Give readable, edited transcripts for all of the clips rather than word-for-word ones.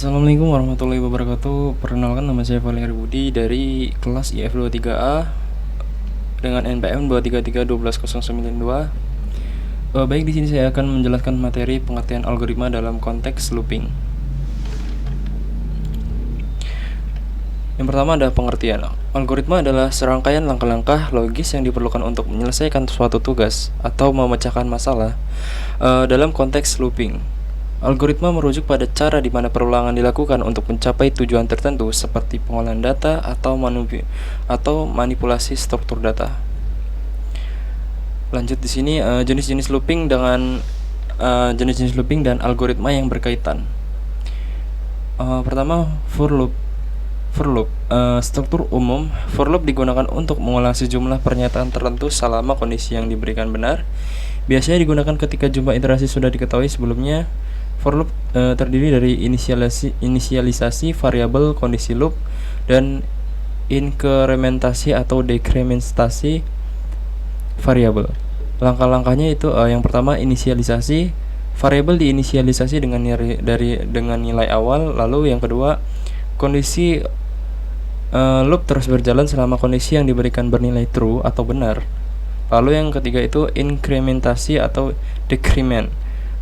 Assalamualaikum warahmatullahi wabarakatuh. Perkenalkan, nama saya Valery Budi dari kelas IF23A dengan NPM 233-12092. Baik, di sini saya akan menjelaskan materi pengertian algoritma dalam konteks looping. Yang pertama ada pengertian. Algoritma adalah serangkaian langkah-langkah logis yang diperlukan untuk menyelesaikan suatu tugas atau memecahkan masalah dalam konteks looping. Algoritma merujuk pada cara di mana perulangan dilakukan untuk mencapai tujuan tertentu seperti pengolahan data atau manipulasi struktur data. Lanjut di sini jenis-jenis looping dan algoritma yang berkaitan. Pertama, for loop. Struktur umum for loop digunakan untuk mengulang sejumlah pernyataan tertentu selama kondisi yang diberikan benar. Biasanya digunakan ketika jumlah iterasi sudah diketahui sebelumnya. For loop terdiri dari inisialisasi variabel, kondisi loop, dan inkrementasi atau dekrementasi variabel. Langkah-langkahnya itu yang pertama, inisialisasi. Variabel diinisialisasi dengan nilai awal. Lalu yang kedua, kondisi loop terus berjalan selama kondisi yang diberikan bernilai true atau benar. Lalu yang ketiga itu inkrementasi atau decrement.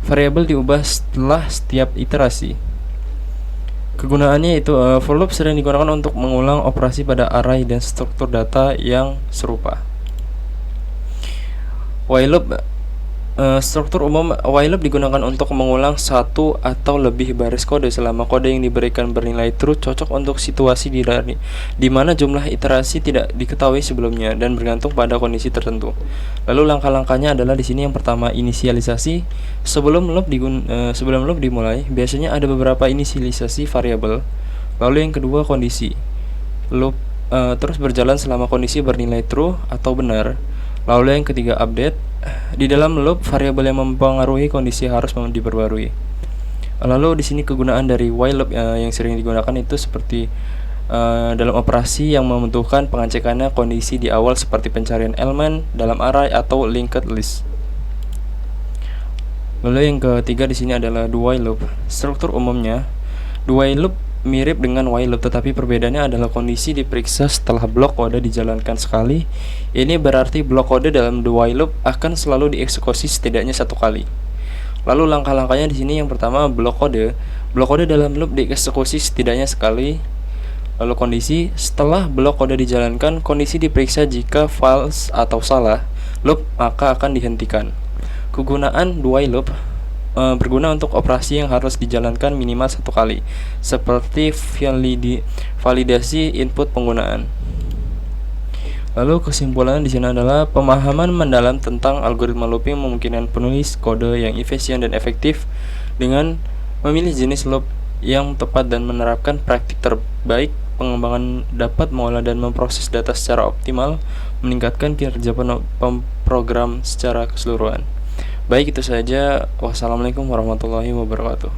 Variabel diubah setelah setiap iterasi. Kegunaannya itu for loop sering digunakan untuk mengulang operasi pada array dan struktur data yang serupa. While loop struktur umum while loop digunakan untuk mengulang satu atau lebih baris kode selama kode yang diberikan bernilai true cocok untuk situasi di mana jumlah iterasi tidak diketahui sebelumnya dan bergantung pada kondisi tertentu. Lalu langkah-langkahnya adalah di sini yang pertama, inisialisasi. Sebelum loop dimulai, biasanya ada beberapa inisialisasi variabel. Lalu yang kedua, kondisi. Loop terus berjalan selama kondisi bernilai true atau benar. Lalu yang ketiga, update. Di dalam loop, variabel yang mempengaruhi kondisi harus diperbarui. Lalu di sini kegunaan dari while loop yang sering digunakan itu seperti dalam operasi yang membutuhkan pengecekannya kondisi di awal seperti pencarian elemen dalam array atau linked list. Lalu yang ketiga di sini adalah do while loop. Struktur umumnya do while loop mirip dengan while loop, tetapi perbedaannya adalah kondisi diperiksa setelah blok kode dijalankan sekali. Ini berarti blok kode dalam do while loop akan selalu dieksekusi setidaknya satu kali. Lalu langkah-langkahnya di sini yang pertama, blok kode dalam loop dieksekusi setidaknya sekali. Lalu kondisi, setelah blok kode dijalankan, kondisi diperiksa jika false atau salah loop maka akan dihentikan. Kegunaan do while loop berguna untuk operasi yang harus dijalankan minimal satu kali, seperti validasi input penggunaan. Lalu kesimpulan di sini adalah pemahaman mendalam tentang algoritma looping memungkinkan penulis kode yang efisien dan efektif dengan memilih jenis loop yang tepat dan menerapkan praktik terbaik. Pengembangan dapat mengolah dan memproses data secara optimal, meningkatkan kinerja pemrogram secara keseluruhan. Baik, itu saja. Wassalamualaikum warahmatullahi wabarakatuh.